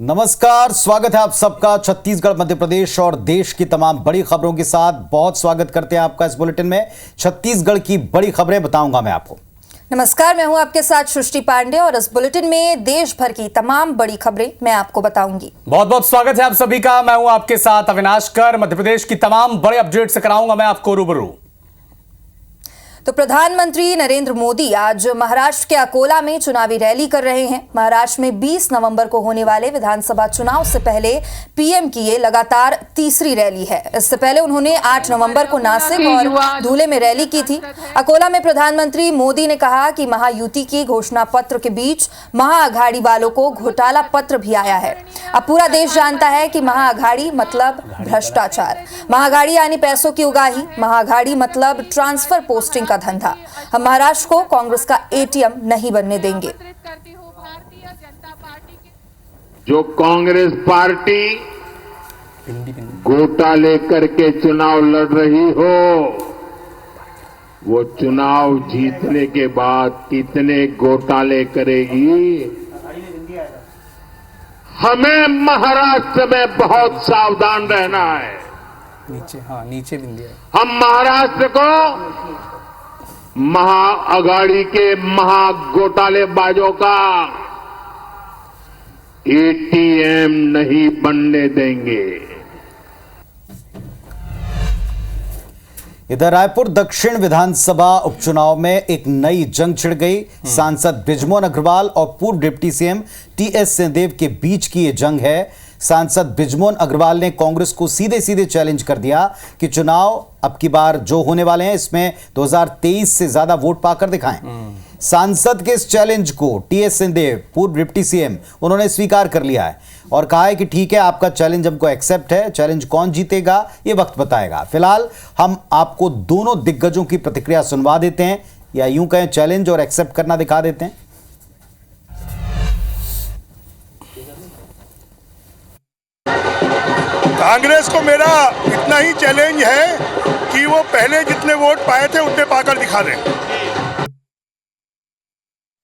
नमस्कार, स्वागत है आप सबका छत्तीसगढ़, मध्य प्रदेश और देश की तमाम बड़ी खबरों के साथ। बहुत स्वागत करते हैं आपका इस बुलेटिन में। छत्तीसगढ़ की बड़ी खबरें बताऊंगा मैं आपको। नमस्कार, मैं हूं आपके साथ सृष्टि पांडे और इस बुलेटिन में देश भर की तमाम बड़ी खबरें मैं आपको बताऊंगी। बहुत बहुत स्वागत है आप सभी का। मैं हूं आपके साथ अविनाश कर। मध्य प्रदेश की तमाम बड़े अपडेट से कराऊंगा मैं आपको रूबरू। तो प्रधानमंत्री नरेंद्र मोदी आज महाराष्ट्र के अकोला में चुनावी रैली कर रहे हैं। महाराष्ट्र में 20 नवंबर को होने वाले विधानसभा चुनाव से पहले पीएम की ये लगातार तीसरी रैली है। इससे पहले उन्होंने 8 नवंबर को नासिक और धुले में रैली की थी। अकोला में प्रधानमंत्री मोदी ने कहा कि महायुति की घोषणा पत्र के बीच महाअघाड़ी वालों को घोटाला पत्र भी आया है। अब पूरा देश जानता है कि महाअघाड़ी मतलब भ्रष्टाचार, महाअघाड़ी यानी पैसों की उगाही, महाअघाड़ी मतलब ट्रांसफर पोस्टिंग का धंधा। हम महाराष्ट्र को कांग्रेस का एटीएम नहीं बनने देंगे। जो कांग्रेस पार्टी घोटाले करके चुनाव लड़ रही हो, वो चुनाव जीतने के बाद कितने घोटाले करेगी, हमें महाराष्ट्र में बहुत सावधान रहना है। नीचे बिंदी है। हम महाराष्ट्र को महाअघाड़ी के महाघोटालेबाजों का एटीएम नहीं बनने देंगे। इधर रायपुर दक्षिण विधानसभा उपचुनाव में एक नई जंग छिड़ गई। सांसद बृजमोहन अग्रवाल और पूर्व डिप्टी सीएम टीएस सिंहदेव के बीच की यह जंग है। सांसद बृजमोहन अग्रवाल ने कांग्रेस को सीधे सीधे चैलेंज कर दिया कि चुनाव अब की बार जो होने वाले हैं इसमें 2023 से ज्यादा वोट पाकर दिखाएं। सांसद के इस चैलेंज को टीएस सिंहदेव, पूर्व डिप्टी सीएम, उन्होंने स्वीकार कर लिया है और कहा है कि ठीक है, आपका चैलेंज हमको एक्सेप्ट है। चैलेंज कौन जीतेगा ये वक्त बताएगा। फिलहाल हम आपको दोनों दिग्गजों की प्रतिक्रिया सुनवा देते हैं, या यूं कहें चैलेंज और एक्सेप्ट करना दिखा देते हैं। कांग्रेस को मेरा इतना ही चैलेंज है कि वो पहले जितने वोट पाए थे उतने पाकर दिखा दें।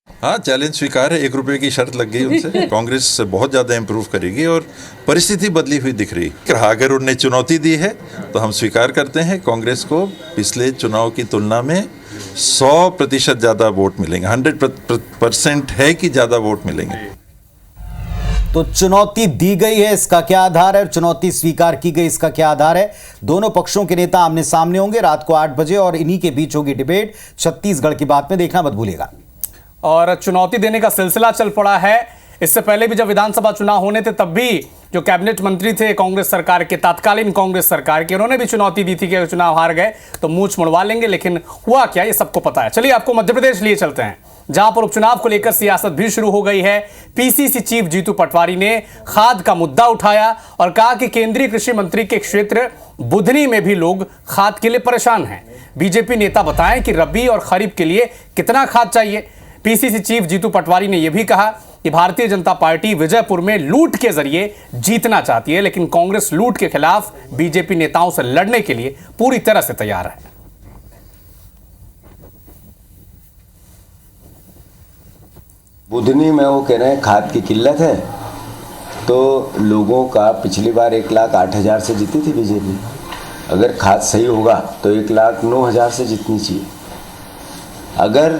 हाँ, चैलेंज स्वीकार है। 1 रुपए की शर्त लग गई उनसे। कांग्रेस बहुत ज़्यादा इम्प्रूव करेगी और परिस्थिति बदली हुई दिख रही। अगर उन्हें चुनौती दी है तो हम स्वीकार करते हैं। कांग्रेस को पिछले चुनाव की तुलना में 100% ज़्यादा वोट मिलेंगे। 100% है कि ज़्यादा वोट मिलेंगे। तो चुनौती दी गई है, इसका क्या आधार है? चुनौती स्वीकार की गई, इसका क्या आधार है? दोनों पक्षों के नेता आमने सामने होंगे रात को 8 बजे और इन्हीं के बीच होगी डिबेट। छत्तीसगढ़ की बात में देखना मत भूलिएगा। और चुनौती देने का सिलसिला चल पड़ा है। इससे पहले भी जब विधानसभा चुनाव होने थे तब भी जो कैबिनेट मंत्री थे कांग्रेस सरकार के, तत्कालीन कांग्रेस सरकार के, उन्होंने भी चुनौती दी थी कि अगर चुनाव हार गए तो मूंछ मुड़वा लेंगे। लेकिन हुआ क्या, ये सबको पता है। चलिए आपको मध्य प्रदेश लिए चलते हैं, जहां पर उपचुनाव को लेकर सियासत भी शुरू हो गई है। पीसीसी चीफ जीतू पटवारी ने खाद का मुद्दा उठाया और कहा कि केंद्रीय कृषि मंत्री के क्षेत्र बुधनी में भी लोग खाद के लिए परेशान हैं। बीजेपी नेता बताएं कि रबी और खरीफ के लिए कितना खाद चाहिए। पीसीसी चीफ जीतू पटवारी ने यह भी कहा कि भारतीय जनता पार्टी विजयपुर में लूट के जरिए जीतना चाहती है, लेकिन कांग्रेस लूट के खिलाफ बीजेपी नेताओं से लड़ने के लिए पूरी तरह से तैयार है। बुधनी में वो कह रहे हैं खाद की किल्लत है, तो लोगों का पिछली बार 1,08,000 से जीती थी बीजेपी। अगर खाद सही होगा तो 1,09,000 से जीतनी चाहिए। अगर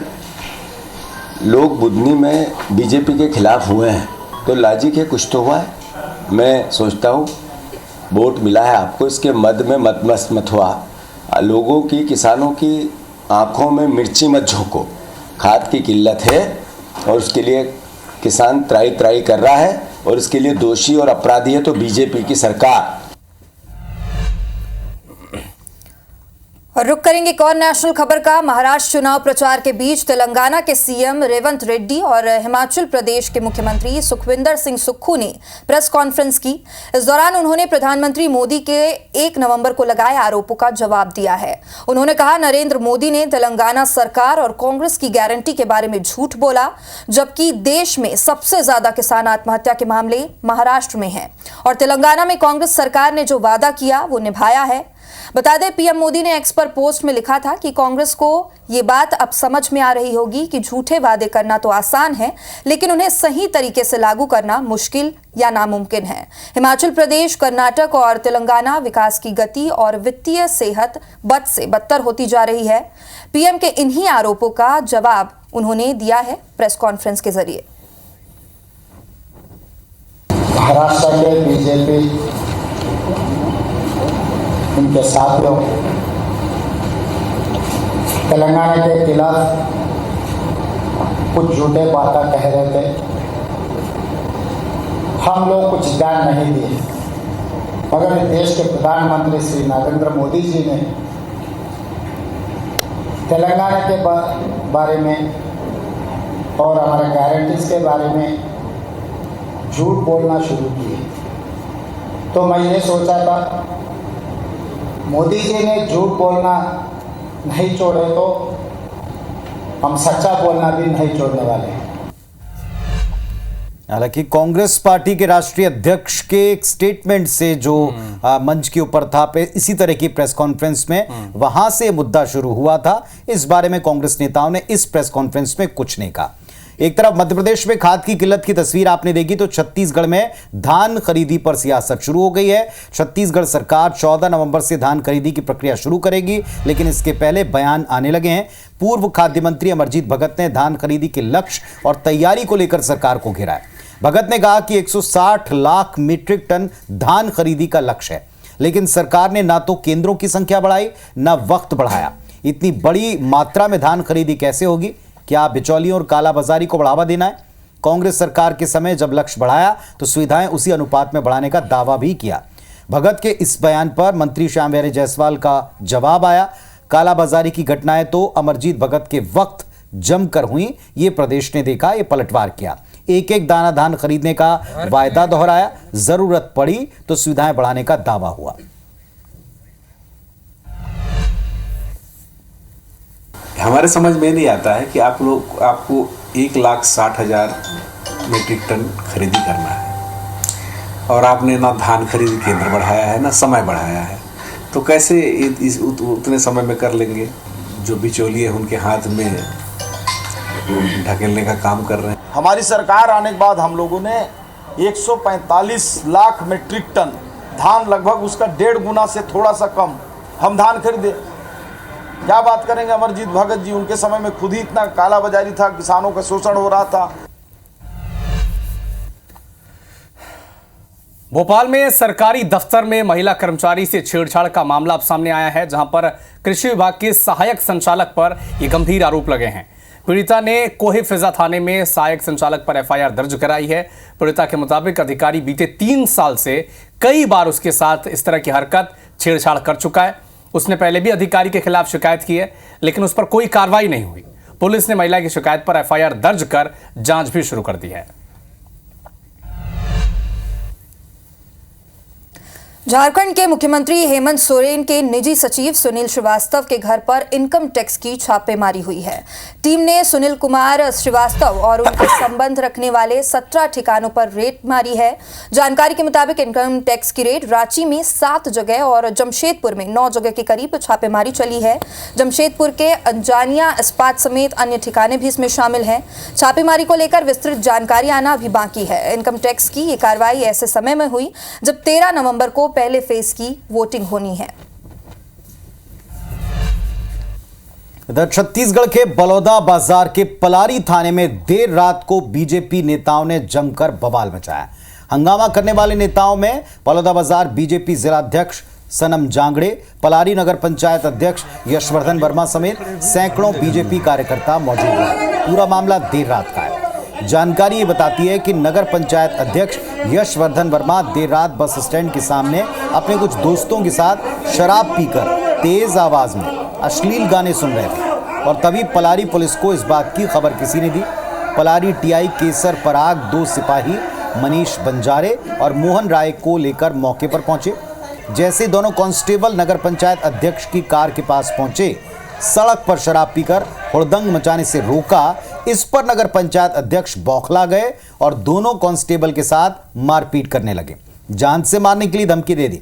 लोग बुधनी में बीजेपी के खिलाफ हुए हैं तो लॉजिक है, कुछ तो हुआ है। मैं सोचता हूँ वोट मिला है आपको, इसके मद में मत हुआ। लोगों की, किसानों की आंखों में मिर्ची मत झोंको। खाद की किल्लत है और उसके लिए किसान त्राई कर रहा है और इसके लिए दोषी और अपराधी है तो बीजेपी की सरकार। और रुक करेंगे एक और नेशनल खबर का। महाराष्ट्र चुनाव प्रचार के बीच तेलंगाना के सीएम रेवंत रेड्डी और हिमाचल प्रदेश के मुख्यमंत्री सुखविंदर सिंह सुक्खू ने प्रेस कॉन्फ्रेंस की। इस दौरान उन्होंने प्रधानमंत्री मोदी के 1 नवंबर को लगाए आरोपों का जवाब दिया है। उन्होंने कहा, नरेंद्र मोदी ने तेलंगाना सरकार और कांग्रेस की गारंटी के बारे में झूठ बोला, जबकि देश में सबसे ज्यादा किसान आत्महत्या के मामले महाराष्ट्र में हैं और तेलंगाना में कांग्रेस सरकार ने जो वादा किया वो निभाया है। बता दें, पीएम मोदी ने एक्स पर पोस्ट में लिखा था कि कांग्रेस को ये बात अब समझ में आ रही होगी कि झूठे वादे करना तो आसान है, लेकिन उन्हें सही तरीके से लागू करना मुश्किल या नामुमकिन है। हिमाचल प्रदेश, कर्नाटक और तेलंगाना विकास की गति और वित्तीय सेहत बद से बदतर होती जा रही है। पीएम के इन्हीं आरोपों का जवाब उन्होंने दिया है प्रेस कॉन्फ्रेंस के जरिए। महाराष्ट्र के बीजेपी उनके साथियों तेलंगाना के खिलाफ कुछ झूठे बातें कह रहे थे। हम लोग कुछ ध्यान नहीं दिए, मगर देश के प्रधानमंत्री श्री नरेंद्र मोदी जी ने तेलंगाना के बारे में और हमारे गारंटीज के बारे में झूठ बोलना शुरू किए। तो मैं ये सोचा था मोदी जी ने झूठ बोलना नहीं छोड़े तो हम सच्चा बोलना भी नहीं छोड़ने वाले हैं। हालांकि कांग्रेस पार्टी के राष्ट्रीय अध्यक्ष के एक स्टेटमेंट से जो मंच के ऊपर था इसी तरह की प्रेस कॉन्फ्रेंस में वहां से मुद्दा शुरू हुआ था। इस बारे में कांग्रेस नेताओं ने इस प्रेस कॉन्फ्रेंस में कुछ नहीं कहा। एक तरफ मध्य प्रदेश में खाद की किल्लत की तस्वीर आपने देखी, तो छत्तीसगढ़ में धान खरीदी पर सियासत शुरू हो गई है। छत्तीसगढ़ सरकार 14 नवंबर से धान खरीदी की प्रक्रिया शुरू करेगी, लेकिन इसके पहले बयान आने लगे हैं। पूर्व खाद्य मंत्री अमरजीत भगत ने धान खरीदी के लक्ष्य और तैयारी को लेकर सरकार को घेरा है। भगत ने कहा कि 160 लाख मीट्रिक टन धान खरीदी का लक्ष्य है, लेकिन सरकार ने ना तो केंद्रों की संख्या बढ़ाई ना वक्त बढ़ाया। इतनी बड़ी मात्रा में धान खरीदी कैसे होगी? क्या बिचौलियों और कालाबाजारी को बढ़ावा देना है? कांग्रेस सरकार के समय जब लक्ष्य बढ़ाया तो सुविधाएं उसी अनुपात में बढ़ाने का दावा भी किया। भगत के इस बयान पर मंत्री श्याम बिहारी जायसवाल का जवाब आया। कालाबाजारी की घटनाएं तो अमरजीत भगत के वक्त जमकर हुई, ये प्रदेश ने देखा, ये पलटवार किया। एक एक दाना धान खरीदने का वायदा दोहराया, जरूरत पड़ी तो सुविधाएं बढ़ाने का दावा हुआ। हमारे समझ में नहीं आता है कि आपको 1,60,000 मीट्रिक टन खरीदी करना है और आपने ना धान खरीद केंद्र बढ़ाया है ना समय बढ़ाया है, तो कैसे उतने समय में कर लेंगे? जो बिचौलिए उनके हाथ में ढकेलने का काम कर रहे हैं। हमारी सरकार आने के बाद हम लोगों ने 145 लाख मीट्रिक टन धान, लगभग उसका 1.5 गुना से थोड़ा सा कम हम धान खरीदे। क्या बात करेंगे अमरजीत भगत जी, उनके समय में खुद ही इतना कालाबाजारी था, किसानों का शोषण हो रहा था। भोपाल में सरकारी दफ्तर में महिला कर्मचारी से छेड़छाड़ का मामला अब सामने आया है, जहां पर कृषि विभाग के सहायक संचालक पर यह गंभीर आरोप लगे हैं। पीड़िता ने कोहे फिजा थाने में सहायक संचालक पर एफआईआर दर्ज कराई है। पीड़िता के मुताबिक अधिकारी बीते 3 साल से कई बार उसके साथ इस तरह की हरकत, छेड़छाड़ कर चुका है। उसने पहले भी अधिकारी के खिलाफ शिकायत की है, लेकिन उस पर कोई कार्रवाई नहीं हुई। पुलिस ने महिला की शिकायत पर एफआईआर दर्ज कर जांच भी शुरू कर दी है। झारखंड के मुख्यमंत्री हेमंत सोरेन के निजी सचिव सुनील श्रीवास्तव के घर पर इनकम टैक्स की छापेमारी हुई है। टीम ने सुनील कुमार श्रीवास्तव और उनके संबंध रखने वाले 17 ठिकानों पर रेड मारी है। जानकारी के मुताबिक इनकम टैक्स की रेड रांची में 7 जगह और जमशेदपुर में 9 जगह के करीब छापेमारी चली है। जमशेदपुर के अंजानिया इस्पात समेत अन्य ठिकाने भी इसमें शामिल हैं। छापेमारी को लेकर विस्तृत जानकारी आना अभी बाकी है। इनकम टैक्स की ये कार्रवाई ऐसे समय में हुई जब 13 नवंबर को पहले फेज की वोटिंग होनी है। इधर छत्तीसगढ़ के बलौदा बाजार के पलारी थाने में देर रात को बीजेपी नेताओं ने जमकर बवाल मचाया। हंगामा करने वाले नेताओं में बलौदा बाजार बीजेपी जिलाध्यक्ष सनम जांगड़े, पलारी नगर पंचायत अध्यक्ष यशवर्धन वर्मा समेत सैकड़ों बीजेपी कार्यकर्ता मौजूद हैं। पूरा मामला देर रात का है। जानकारी ये बताती है कि नगर पंचायत अध्यक्ष यशवर्धन वर्मा देर रात बस स्टैंड के सामने अपने कुछ दोस्तों के साथ शराब पीकर तेज आवाज में अश्लील गाने सुन रहे थे और तभी पलारी पुलिस को इस बात की खबर किसी ने दी। पलारी टीआई केसर पराग 2 सिपाही मनीष बंजारे और मोहन राय को लेकर मौके पर पहुंचे। जैसे दोनों कांस्टेबल नगर पंचायत अध्यक्ष की कार के पास पहुंचे, सड़क पर शराब पीकर हुड़दंग मचाने से रोका। इस पर नगर पंचायत अध्यक्ष बौखला गए और दोनों कांस्टेबल के साथ मारपीट करने लगे, जान से मारने के लिए धमकी दे दी।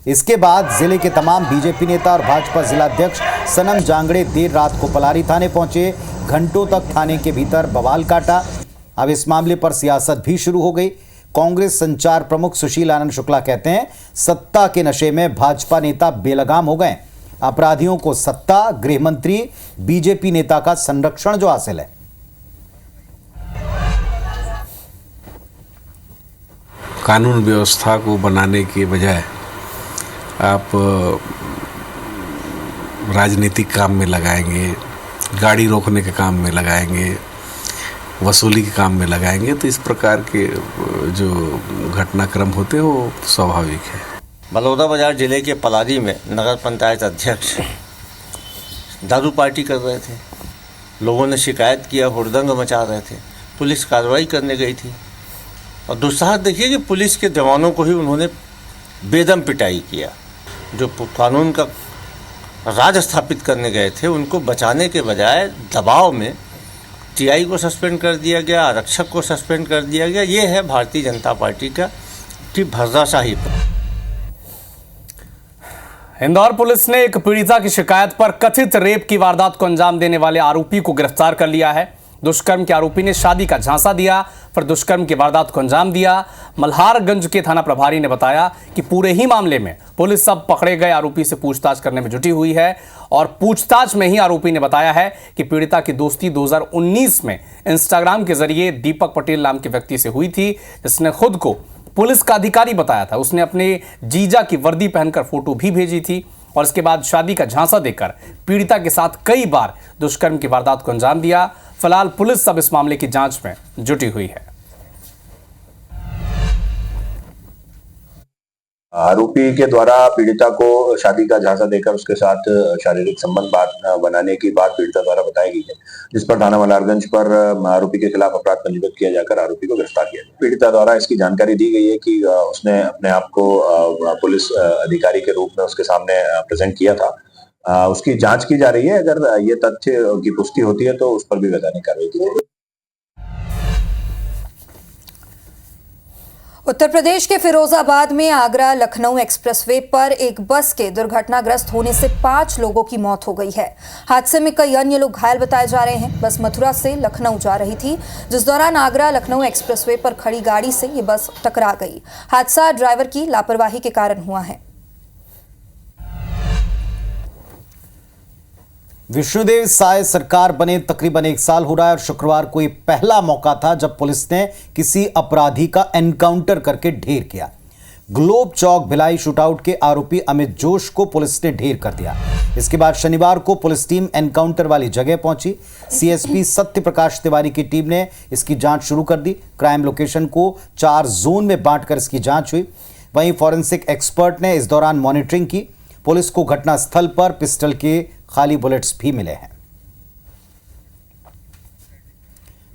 इसके बाद जिले के तमाम बीजेपी नेता और भाजपा जिलाध्यक्ष सनम जांगड़े देर रात को पलारी थाने पहुंचे। घंटों तक थाने के भीतर बवाल काटा। अब इस मामले पर सियासत भी शुरू हो गई। कांग्रेस संचार प्रमुख सुशील आनंद शुक्ला कहते हैं, सत्ता के नशे में भाजपा नेता बेलगाम हो गए। अपराधियों को सत्ता, गृह मंत्री, बीजेपी नेता का संरक्षण जो हासिल है। कानून व्यवस्था को बनाने के बजाय आप राजनीतिक काम में लगाएंगे, गाड़ी रोकने के काम में लगाएंगे, वसूली के काम में लगाएंगे, तो इस प्रकार के जो घटनाक्रम होते हैं वो स्वाभाविक है। बलौदाबाजार जिले के पलारी में नगर पंचायत अध्यक्ष दारू पार्टी कर रहे थे। लोगों ने शिकायत किया, हुड़दंग मचा रहे थे। पुलिस कार्रवाई करने गई थी और दुस्साहस देखिए कि पुलिस के जवानों को ही उन्होंने बेदम पिटाई किया। जो कानून का राज स्थापित करने गए थे उनको बचाने के बजाय दबाव में टीआई को सस्पेंड कर दिया गया, आरक्षक को सस्पेंड कर दिया गया। ये है भारतीय जनता पार्टी की भर्राशाही। इंदौर पुलिस ने एक पीड़िता की शिकायत पर कथित रेप की वारदात को अंजाम देने वाले आरोपी को गिरफ्तार कर लिया है। दुष्कर्म के आरोपी ने शादी का झांसा दिया, फिर दुष्कर्म की वारदात को अंजाम दिया। मल्हारगंज के थाना प्रभारी ने बताया कि पूरे ही मामले में पुलिस अब पकड़े गए आरोपी से पूछताछ करने में जुटी हुई है और पूछताछ में ही आरोपी ने बताया है कि पीड़िता की दोस्ती 2019 में इंस्टाग्राम के जरिए दीपक पटेल नाम के व्यक्ति से हुई थी, जिसने खुद को पुलिस का अधिकारी बताया था। उसने अपने जीजा की वर्दी पहनकर फोटो भी भेजी थी और इसके बाद शादी का झांसा देकर पीड़िता के साथ कई बार दुष्कर्म की वारदात को अंजाम दिया। फिलहाल पुलिस अब इस मामले की जांच में जुटी हुई है। आरोपी के द्वारा पीड़िता को शादी का झांसा देकर उसके साथ शारीरिक संबंध बनाने की बात पीड़िता द्वारा बताई गई है, जिस पर थाना मल्हारगंज पर आरोपी के खिलाफ अपराध पंजीबद्ध किया जाकर आरोपी को गिरफ्तार किया गया। पीड़िता द्वारा इसकी जानकारी दी गई है कि उसने अपने आप को पुलिस अधिकारी के रूप में उसके सामने प्रेजेंट किया था। उसकी जांच की जा रही है। अगर ये तथ्य की पुष्टि होती है तो उस पर भी वैधानिक कार्रवाई की जाएगी। उत्तर प्रदेश के फिरोजाबाद में आगरा लखनऊ एक्सप्रेसवे पर एक बस के दुर्घटनाग्रस्त होने से 5 लोगों की मौत हो गई है। हादसे में कई अन्य लोग घायल बताए जा रहे हैं। बस मथुरा से लखनऊ जा रही थी, जिस दौरान आगरा लखनऊ एक्सप्रेसवे पर खड़ी गाड़ी से ये बस टकरा गई। हादसा ड्राइवर की लापरवाही के कारण हुआ है। विष्णुदेव साय सरकार बने तकरीबन 1 साल हो रहा है और शुक्रवार को ये पहला मौका था जब पुलिस ने किसी अपराधी का एनकाउंटर करके ढेर किया। ग्लोब चौक भिलाई शूटआउट के आरोपी अमित जोश को पुलिस ने ढेर कर दिया। इसके बाद शनिवार को पुलिस टीम एनकाउंटर वाली जगह पहुंची। सीएसपी सत्य प्रकाश तिवारी की टीम ने इसकी जांच शुरू कर दी। क्राइम लोकेशन को 4 जोन में बांटकर इसकी जांच हुई। वहीं फॉरेंसिक एक्सपर्ट ने इस दौरान मॉनिटरिंग की। पुलिस को घटनास्थल पर पिस्टल के खाली बुलेट्स भी मिले हैं।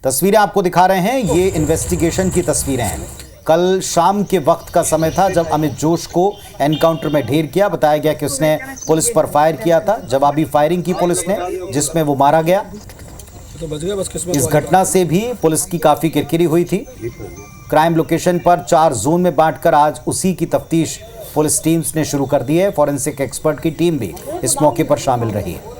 तस्वीरें आपको दिखा रहे हैं, ये इन्वेस्टिगेशन की तस्वीरें हैं। कल शाम के वक्त का समय था जब अमित जोश को एनकाउंटर में ढेर किया। बताया गया कि उसने पुलिस पर फायर किया था। जवाबी फायरिंग की पुलिस ने, जिसमें वो मारा गया। इस घटना से भी पुलिस की काफी किरकिरी हुई थी। क्राइम लोकेशन पर 4 जोन में बांटकर आज उसी की तफ्तीश पुलिस टीम्स ने शुरू कर दी है। फॉरेंसिक एक्सपर्ट की टीम भी इस मौके पर शामिल रही है।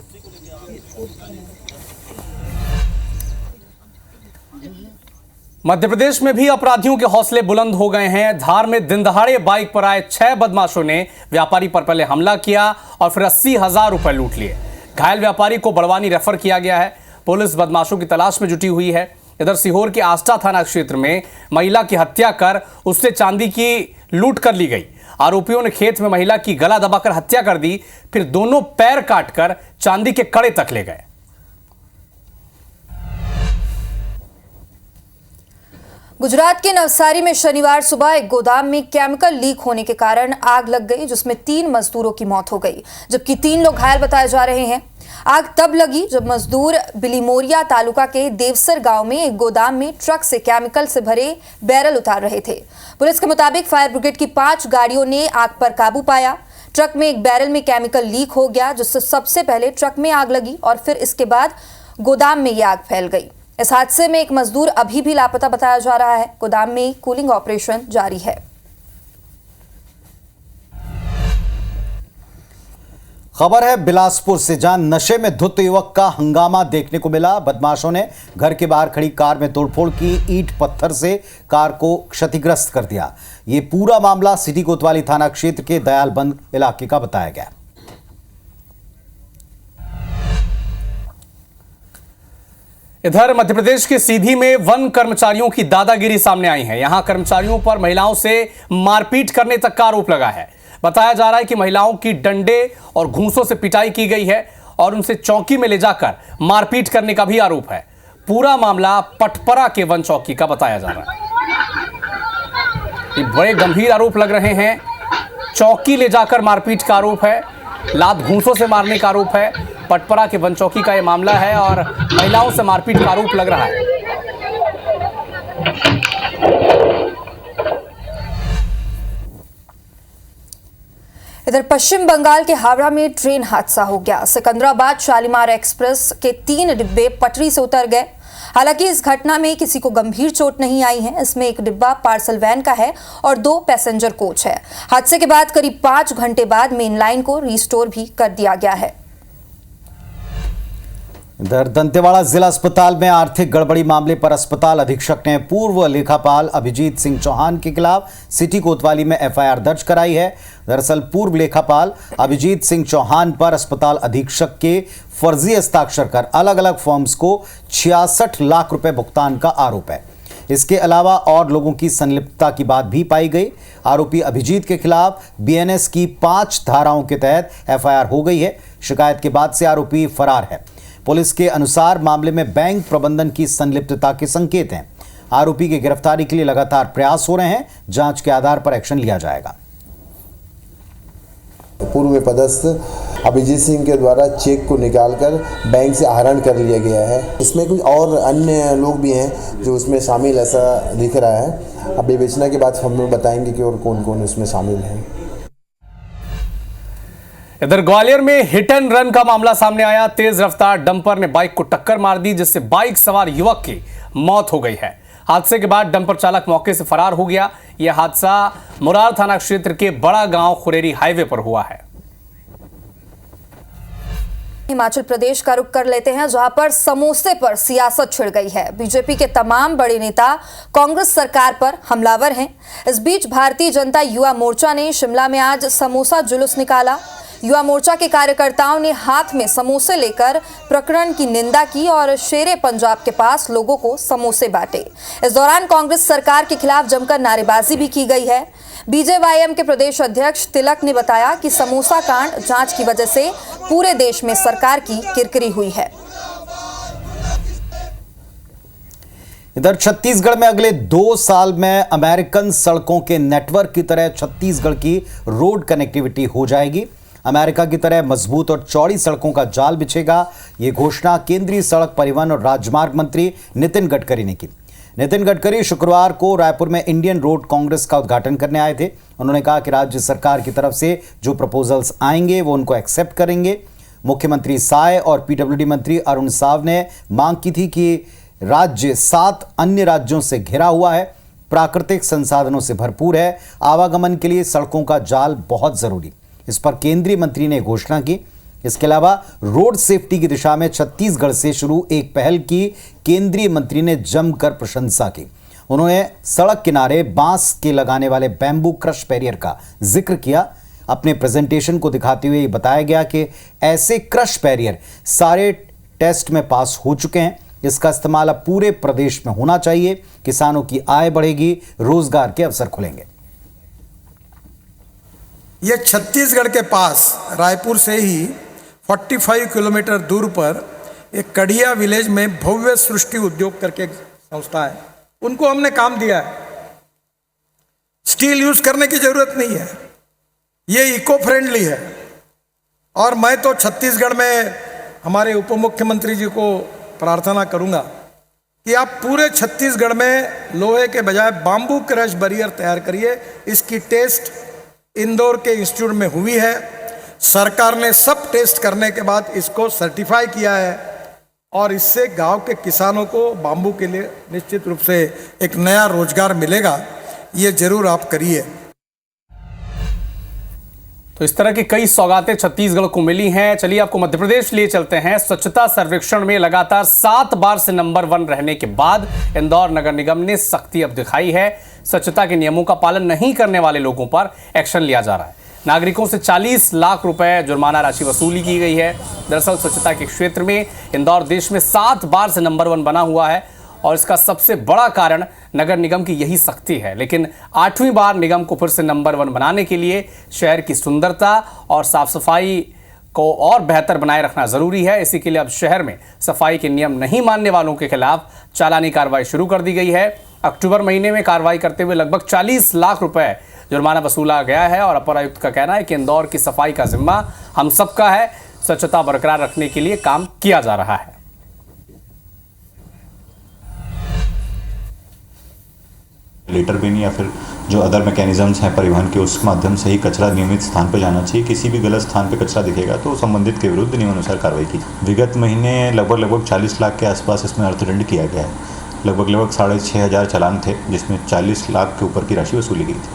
मध्य प्रदेश में भी अपराधियों के हौसले बुलंद हो गए हैं। धार में दिन दहाड़े बाइक पर आए 6 बदमाशों ने व्यापारी पर पहले हमला किया और फिर 80,000 रुपए लूट लिए। घायल व्यापारी को बड़वानी रेफर किया गया है। पुलिस बदमाशों की तलाश में जुटी हुई है। इधर सीहोर के आष्टा थाना क्षेत्र में महिला की हत्या कर उससे चांदी की लूट कर ली गई। आरोपियों ने खेत में महिला की गला दबाकर हत्या कर दी, फिर दोनों पैर काटकर चांदी के कड़े तक ले गए। गुजरात के नवसारी में शनिवार सुबह एक गोदाम में केमिकल लीक होने के कारण आग लग गई, जिसमें 3 मजदूरों की मौत हो गई, जबकि 3 लोग घायल बताए जा रहे हैं। आग तब लगी जब मजदूर बिलीमोरिया तालुका के देवसर गांव में एक गोदाम में ट्रक से केमिकल से भरे बैरल उतार रहे थे। पुलिस के मुताबिक फायर ब्रिगेड की 5 गाड़ियों ने आग पर काबू पाया। ट्रक में एक बैरल में केमिकल लीक हो गया, जिससे सबसे पहले ट्रक में आग लगी और फिर इसके बाद गोदाम में यह आग फैल गई। इस हादसे में एक मजदूर अभी भी लापता बताया जा रहा है। गोदाम में कूलिंग ऑपरेशन जारी है। खबर है बिलासपुर से, जहां नशे में धुत युवक का हंगामा देखने को मिला। बदमाशों ने घर के बाहर खड़ी कार में तोड़फोड़ की, ईंट पत्थर से कार को क्षतिग्रस्त कर दिया। ये पूरा मामला सिटी कोतवाली थाना क्षेत्र के दयालबंद इलाके का बताया गया। इधर मध्य प्रदेश के सीधी में वन कर्मचारियों की दादागिरी सामने आई है। यहां कर्मचारियों पर महिलाओं से मारपीट करने तक का आरोप लगा है। बताया जा रहा है कि महिलाओं की डंडे और घूंसों से पिटाई की गई है और उनसे चौकी में ले जाकर मारपीट करने का भी आरोप है। पूरा मामला पटपरा के वन चौकी का बताया जा रहा है। ये बड़े गंभीर आरोप लग रहे हैं। चौकी ले जाकर मारपीट का आरोप है, लात घूंसों से मारने का आरोप है। पटपरा के वन चौकी का यह मामला है और महिलाओं से मारपीट का आरोप लग रहा है। इधर पश्चिम बंगाल के हावड़ा में ट्रेन हादसा हो गया। सिकंदराबाद शालीमार एक्सप्रेस के 3 डिब्बे पटरी से उतर गए। हालांकि इस घटना में किसी को गंभीर चोट नहीं आई है। इसमें एक डिब्बा पार्सल वैन का है और 2 पैसेंजर कोच है। हादसे के बाद करीब 5 घंटे बाद मेन लाइन को रिस्टोर भी कर दिया गया है। इधर दंतेवाड़ा जिला अस्पताल में आर्थिक गड़बड़ी मामले पर अस्पताल अधीक्षक ने पूर्व लेखापाल अभिजीत सिंह चौहान के खिलाफ सिटी कोतवाली में एफआईआर दर्ज कराई है। दरअसल पूर्व लेखापाल अभिजीत सिंह चौहान पर अस्पताल अधीक्षक के फर्जी हस्ताक्षर कर अलग अलग फर्म्स को 66 लाख रुपए भुगतान का आरोप है। इसके अलावा और लोगों की संलिप्तता की बात भी पाई गई। आरोपी अभिजीत के खिलाफ बीएनएस की 5 धाराओं के तहत एफआईआर हो गई है। शिकायत के बाद से आरोपी फरार है। पुलिस के अनुसार मामले में बैंक प्रबंधन की संलिप्तता के संकेत हैं। आरोपी की गिरफ्तारी के लिए लगातार प्रयास हो रहे हैं। जांच के आधार पर एक्शन लिया जाएगा। पूर्व पदस्थ अभिजीत सिंह के द्वारा चेक को निकालकर बैंक से आहरण कर लिया गया है। इसमें कुछ और अन्य लोग भी हैं जो उसमें शामिल, ऐसा दिख रहा है। अब विवेचना के बाद हम लोग बताएंगे कि और कौन कौन उसमें शामिल है। इधर ग्वालियर में हिट एंड रन का मामला सामने आया। तेज रफ्तार डंपर ने बाइक को टक्कर मार दी, जिससे बाइक सवार युवक की मौत हो गई है। हादसे के बाद डंपर चालक मौके से फरार हो गया। यह हादसा मुरार थाना क्षेत्र के बड़ा गांव खुरेरी हाईवे पर हुआ है। हिमाचल प्रदेश का रुख कर लेते हैं, जहां पर समोसे पर सियासत छिड़ गई है। बीजेपी के तमाम बड़े नेता कांग्रेस सरकार पर हमलावर हैं। इस बीच भारतीय जनता युवा मोर्चा ने शिमला में आज समोसा जुलूस निकाला। युवा मोर्चा के कार्यकर्ताओं ने हाथ में समोसे लेकर प्रकरण की निंदा की और शेरे पंजाब के पास लोगों को समोसे बांटे। इस दौरान कांग्रेस सरकार के खिलाफ जमकर नारेबाजी भी की गई है। बीजेवाईएम के प्रदेश अध्यक्ष तिलक ने बताया कि समोसा कांड जांच की वजह से पूरे देश में सरकार की किरकिरी हुई है। इधर छत्तीसगढ़ में अगले 2 साल में अमेरिकन सड़कों के नेटवर्क की तरह छत्तीसगढ़ की रोड कनेक्टिविटी हो जाएगी। अमेरिका की तरह मजबूत और चौड़ी सड़कों का जाल बिछेगा। ये घोषणा केंद्रीय सड़क परिवहन और राजमार्ग मंत्री नितिन गडकरी ने की। नितिन गडकरी शुक्रवार को रायपुर में इंडियन रोड कांग्रेस का उद्घाटन करने आए थे। उन्होंने कहा कि राज्य सरकार की तरफ से जो प्रपोजल्स आएंगे वो उनको एक्सेप्ट करेंगे। मुख्यमंत्री साय और पीडब्ल्यूडी मंत्री अरुण साव ने मांग की थी कि राज्य 7 अन्य राज्यों से घिरा हुआ है, प्राकृतिक संसाधनों से भरपूर है, आवागमन के लिए सड़कों का जाल बहुत जरूरी। इस पर केंद्रीय मंत्री ने घोषणा की। इसके अलावा रोड सेफ्टी की दिशा में छत्तीसगढ़ से शुरू एक पहल की केंद्रीय मंत्री ने जमकर प्रशंसा की। उन्होंने सड़क किनारे बांस के लगाने वाले बैम्बू क्रश बैरियर का जिक्र किया। अपने प्रेजेंटेशन को दिखाते हुए बताया गया कि ऐसे क्रश बैरियर सारे टेस्ट में पास हो चुके हैं। इसका इस्तेमाल अब पूरे प्रदेश में होना चाहिए। किसानों की आय बढ़ेगी, रोजगार के अवसर खुलेंगे। ये छत्तीसगढ़ के पास रायपुर से ही 45 किलोमीटर दूर पर एक कड़िया विलेज में भव्य सृष्टि उद्योग करके एक संस्था है, उनको हमने काम दिया है। स्टील यूज करने की जरूरत नहीं है, ये इको फ्रेंडली है। और मैं तो छत्तीसगढ़ में हमारे उप मुख्यमंत्री जी को प्रार्थना करूंगा कि आप पूरे छत्तीसगढ़ में लोहे के बजाय बाम्बू क्रश बैरियर तैयार करिए। इसकी टेस्ट इंदौर के इंस्टीट्यूट में हुई है। सरकार ने सब टेस्ट करने के बाद इसको सर्टिफाई किया है और इससे गांव के किसानों को बाम्बू के लिए निश्चित रूप से एक नया रोजगार मिलेगा। ये जरूर आप करिए। तो इस तरह की कई सौगातें छत्तीसगढ़ को मिली हैं। चलिए आपको मध्य प्रदेश लिए चलते हैं। स्वच्छता सर्वेक्षण में लगातार 7 बार से नंबर 1 रहने के बाद इंदौर नगर निगम ने सख्ती अब दिखाई है। स्वच्छता के नियमों का पालन नहीं करने वाले लोगों पर एक्शन लिया जा रहा है। नागरिकों से 40 लाख रुपए जुर्माना राशि वसूली की गई है। दरअसल स्वच्छता के क्षेत्र में इंदौर देश में 7 बार से नंबर 1 बना हुआ है और इसका सबसे बड़ा कारण नगर निगम की यही सख्ती है। लेकिन 8वीं बार निगम को फिर से नंबर 1 बनाने के लिए शहर की सुंदरता और साफ सफाई को और बेहतर बनाए रखना जरूरी है। इसी के लिए अब शहर में सफाई के नियम नहीं मानने वालों के खिलाफ चालानी कार्रवाई शुरू कर दी गई है। अक्टूबर महीने में कार्रवाई करते हुए लगभग 40 लाख रुपए जुर्माना वसूला गया है और अपर आयुक्त का कहना है कि इंदौर की सफाई का जिम्मा हम सबका है। स्वच्छता बरकरार रखने के लिए काम किया जा रहा है। लेटर बिन या फिर जो अदर मैकेनिज्म्स हैं परिवहन के, उस माध्यम से ही कचरा नियमित स्थान पर जाना चाहिए। किसी भी गलत स्थान पर कचरा दिखेगा तो संबंधित के विरुद्ध नियमानुसार कार्रवाई की। विगत महीने लगभग 40 लाख के आसपास इसमें अर्थदंड किया गया है। लगभग 6,500 चालान थे जिसमें 40 लाख के ऊपर की राशि वसूली गई थी।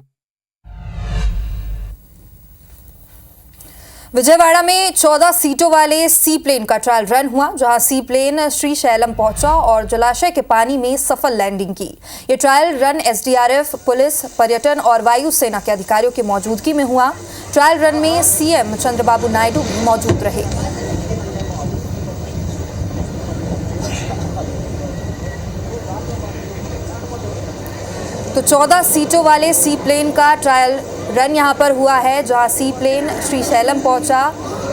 विजयवाड़ा में 14 सीटों वाले सी प्लेन का ट्रायल रन हुआ, जहां सी प्लेन श्रीशैलम पहुंचा और जलाशय के पानी में सफल लैंडिंग की। ये ट्रायल रन एसडीआरएफ, पुलिस, पर्यटन और वायुसेना के अधिकारियों की मौजूदगी में हुआ। ट्रायल रन में सीएम चंद्रबाबू नायडू भी मौजूद रहे। तो 14 सीटों वाले सी प्लेन का ट्रायल रन यहां पर हुआ है, जहां सी प्लेन श्रीशैलम पहुंचा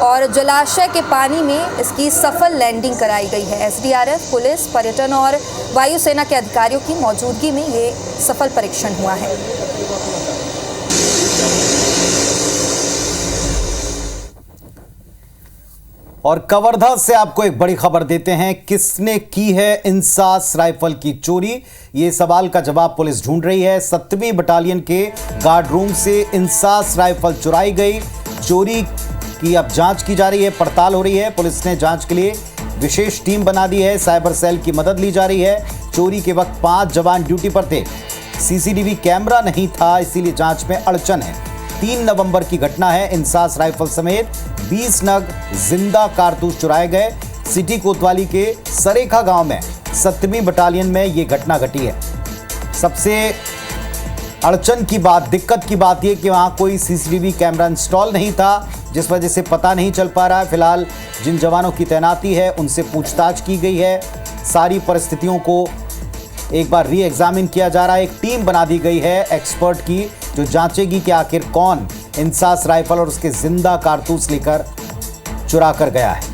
और जलाशय के पानी में इसकी सफल लैंडिंग कराई गई है। एसडीआरएफ, पुलिस, पर्यटन और वायुसेना के अधिकारियों की मौजूदगी में ये सफल परीक्षण हुआ है। और कवर्धा से आपको एक बड़ी खबर देते हैं। किसने की है इंसास राइफल की चोरी? ये सवाल का जवाब पुलिस ढूंढ रही है। 7वीं बटालियन के गार्ड रूम से इंसास राइफल चुराई गई। चोरी की अब जांच की जा रही है, पड़ताल हो रही है। पुलिस ने जांच के लिए विशेष टीम बना दी है। साइबर सेल की मदद ली जा रही है। चोरी के वक्त 5 जवान ड्यूटी पर थे। सीसीटीवी कैमरा नहीं था, इसीलिए जांच में अड़चन है। 3 नवंबर की घटना है। इंसास राइफल समेत 20 नग जिंदा कारतूस चुराए गए। सिटी कोतवाली के सरेखा गांव में 7वीं बटालियन में यह घटना घटी है। सबसे अड़चन की बात, दिक्कत की बात यह कि वहां कोई सीसीटीवी कैमरा इंस्टॉल नहीं था, जिस वजह से पता नहीं चल पा रहा है। फिलहाल जिन जवानों की तैनाती है उनसे पूछताछ की गई है। सारी परिस्थितियों को एक बार री एग्जामिन किया जा रहा है। एक टीम बना दी गई है एक्सपर्ट की, जो जांचेगी कि आखिर कौन इंसास राइफल और उसके जिंदा कारतूस लेकर चुरा कर गया है।